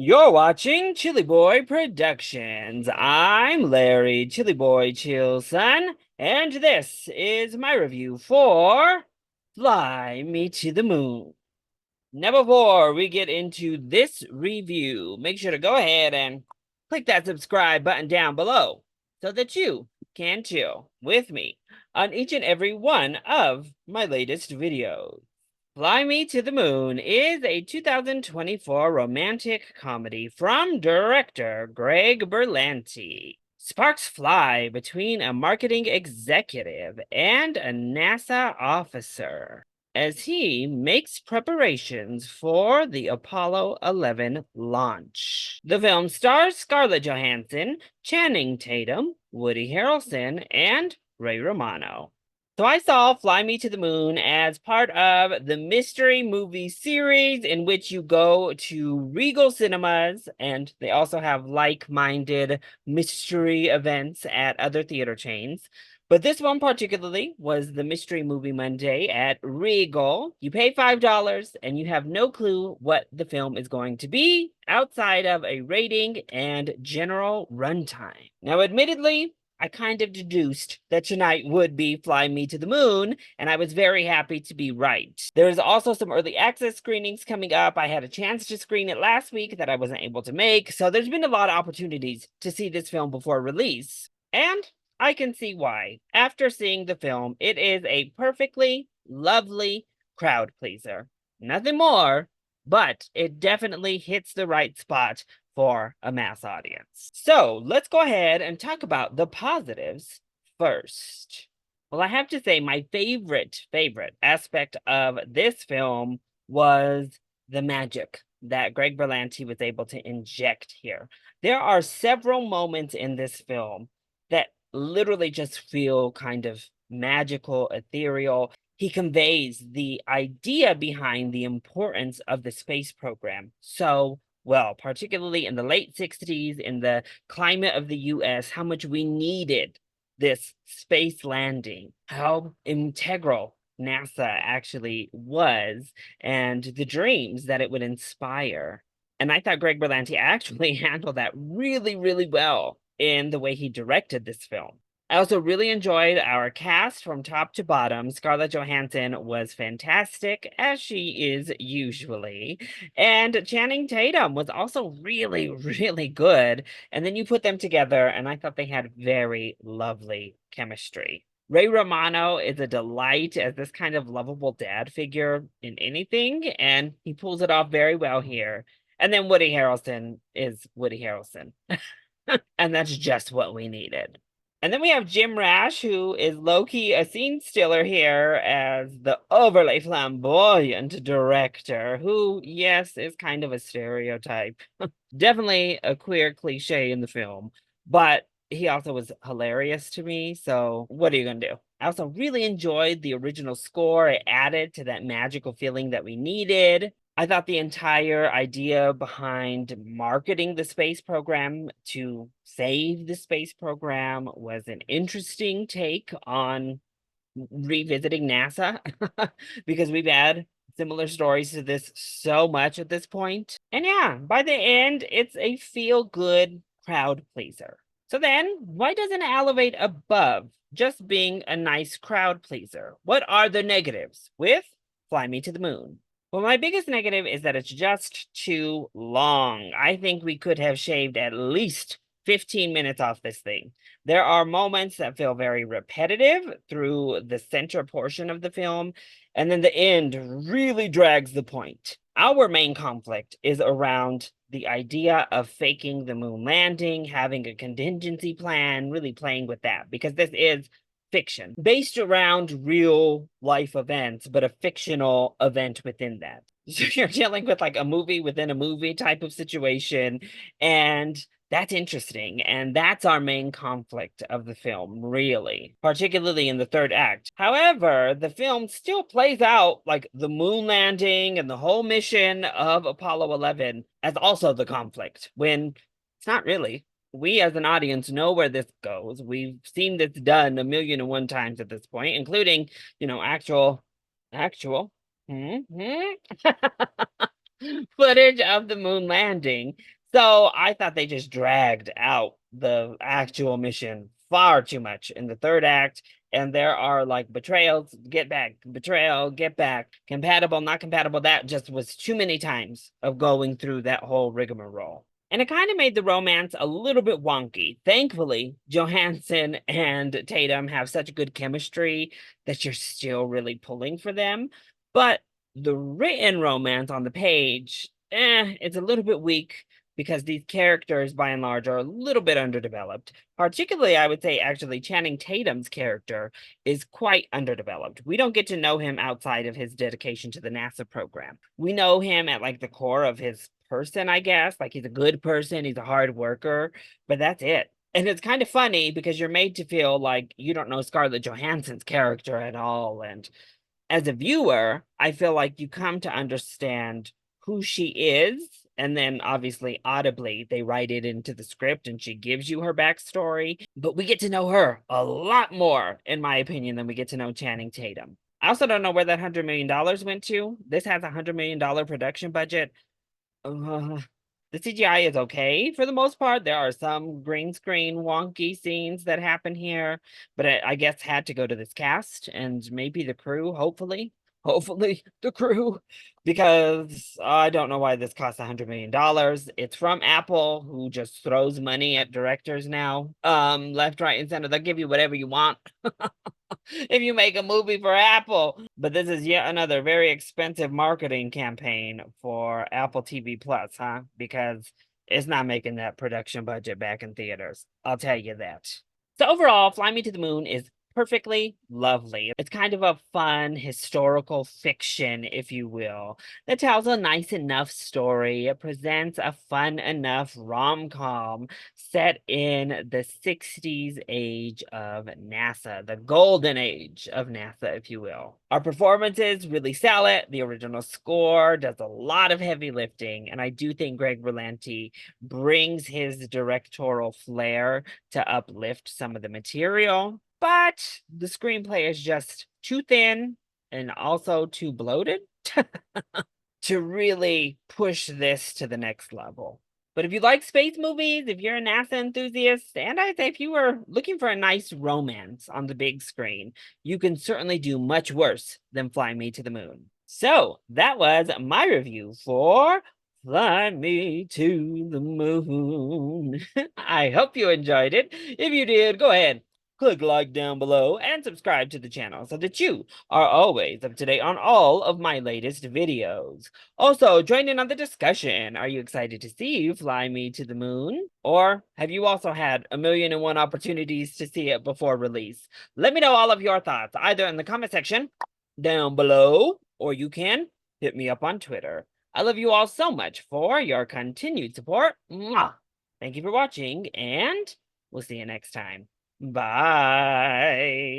You're watching ChillyBoy Productions. I'm Larry ChillyBoy Chillson, and this is my review for Fly Me to the Moon. Now, before we get into this review, make sure to go ahead and click that subscribe button down below so that you can chill with me on each and every one of my latest videos. Fly Me to the Moon is a 2024 romantic comedy from director Greg Berlanti. Sparks fly between a marketing executive and a NASA officer as he makes preparations for the Apollo 11 launch. The film stars Scarlett Johansson, Channing Tatum, Woody Harrelson, and Ray Romano. So I saw Fly Me to the Moon as part of the mystery movie series in which you go to Regal Cinemas, and they also have like-minded mystery events at other theater chains. But this one particularly was the Mystery Movie Monday at Regal. You pay $5 and you have no clue what the film is going to be outside of a rating and general runtime. Now, admittedly, I kind of deduced that tonight would be Fly Me to the Moon, and I was very happy to be right. There's also some early access screenings coming up. I had a chance to screen it last week that I wasn't able to make, so there's been a lot of opportunities to see this film before release. And I can see why. After seeing the film, it is a perfectly lovely crowd pleaser. Nothing more, but it definitely hits the right spot for a mass audience. So let's go ahead and talk about the positives first. Well, I have to say my favorite aspect of this film was the magic that Greg Berlanti was able to inject here. There are several moments in this film that literally just feel kind of magical, ethereal. He conveys the idea behind the importance of the space program so well, particularly in the late 60s, in the climate of the US, how much we needed this space landing, how integral NASA actually was, and the dreams that it would inspire. And I thought Greg Berlanti actually handled that really, really well in the way he directed this film. I also really enjoyed our cast from top to bottom. Scarlett Johansson was fantastic, as she is usually. And Channing Tatum was also really, really good. And then you put them together, and I thought they had very lovely chemistry. Ray Romano is a delight as this kind of lovable dad figure in anything, and he pulls it off very well here. And then Woody Harrelson is Woody Harrelson. And that's just what we needed. And then we have Jim Rash, who is low-key a scene stealer here as the overly flamboyant director, who, yes, is kind of a stereotype. Definitely a queer cliche in the film, but he also was hilarious to me, so what are you gonna do? I also really enjoyed the original score. It added to that magical feeling that we needed. I thought the entire idea behind marketing the space program to save the space program was an interesting take on revisiting NASA because we've had similar stories to this so much at this point. And yeah, by the end, it's a feel-good crowd pleaser. So then, why doesn't it elevate above just being a nice crowd pleaser? What are the negatives with Fly Me to the Moon? Well, my biggest negative is that it's just too long. I think we could have shaved at least 15 minutes off this thing. There are moments that feel very repetitive through the center portion of the film, and then the end really drags the point. Our main conflict is around the idea of faking the moon landing, having a contingency plan, really playing with that, because this is fiction based around real life events, but a fictional event within that. So you're dealing with like a movie within a movie type of situation, and that's interesting. And that's our main conflict of the film, really, particularly in the third act. However, the film still plays out like the moon landing and the whole mission of Apollo 11 as also the conflict, when it's not really. We as an audience know where this goes. We've seen this done a million and one times at this point, including, actual. Hmm. footage of the moon landing. So I thought they just dragged out the actual mission far too much in the third act. And there are like betrayals, get back, betrayal, get back, compatible, not compatible. That just was too many times of going through that whole rigmarole. And it kind of made the romance a little bit wonky. Thankfully, Johansson and Tatum have such good chemistry that you're still really pulling for them. But the written romance on the page, it's a little bit weak because these characters, by and large, are a little bit underdeveloped. Particularly, I would say, actually, Channing Tatum's character is quite underdeveloped. We don't get to know him outside of his dedication to the NASA program. We know him at like the core of his person, I guess. Like he's a good person, he's a hard worker, but that's it. And it's kind of funny because you're made to feel like you don't know Scarlett Johansson's character at all. And as a viewer, I feel like you come to understand who she is. And then obviously, audibly, they write it into the script and she gives you her backstory. But we get to know her a lot more, in my opinion, than we get to know Channing Tatum. I also don't know where that $100 million went to. This has a $100 million production budget. Uh, the CGI is okay for the most part. There are some green screen wonky scenes that happen here, but I guess had to go to this cast and maybe the crew, hopefully the crew, because I don't know why this costs $100 million. It's from Apple, who just throws money at directors now. Left, right, and center. They'll give you whatever you want. If you make a movie for Apple. But this is yet another very expensive marketing campaign for Apple TV Plus, huh? Because it's not making that production budget back in theaters. I'll tell you that. So overall, Fly Me to the Moon is perfectly lovely. It's kind of a fun historical fiction, if you will, that tells a nice enough story. It presents a fun enough rom-com set in the 60s age of NASA, the golden age of NASA, if you will. Our performances really sell it. The original score does a lot of heavy lifting, and I do think Greg Berlanti brings his directorial flair to uplift some of the material. But the screenplay is just too thin and also too bloated to really push this to the next level. But if you like space movies, if you're a NASA enthusiast, and I'd say if you were looking for a nice romance on the big screen, you can certainly do much worse than Fly Me to the Moon. So that was my review for Fly Me to the Moon. I hope you enjoyed it. If you did, go ahead, click like down below and subscribe to the channel so that you are always up to date on all of my latest videos. Also, join in on the discussion. Are you excited to see Fly Me to the Moon? Or have you also had 1,000,001 opportunities to see it before release? Let me know all of your thoughts either in the comment section down below, or you can hit me up on Twitter. I love you all so much for your continued support. Mwah! Thank you for watching, and we'll see you next time. Bye.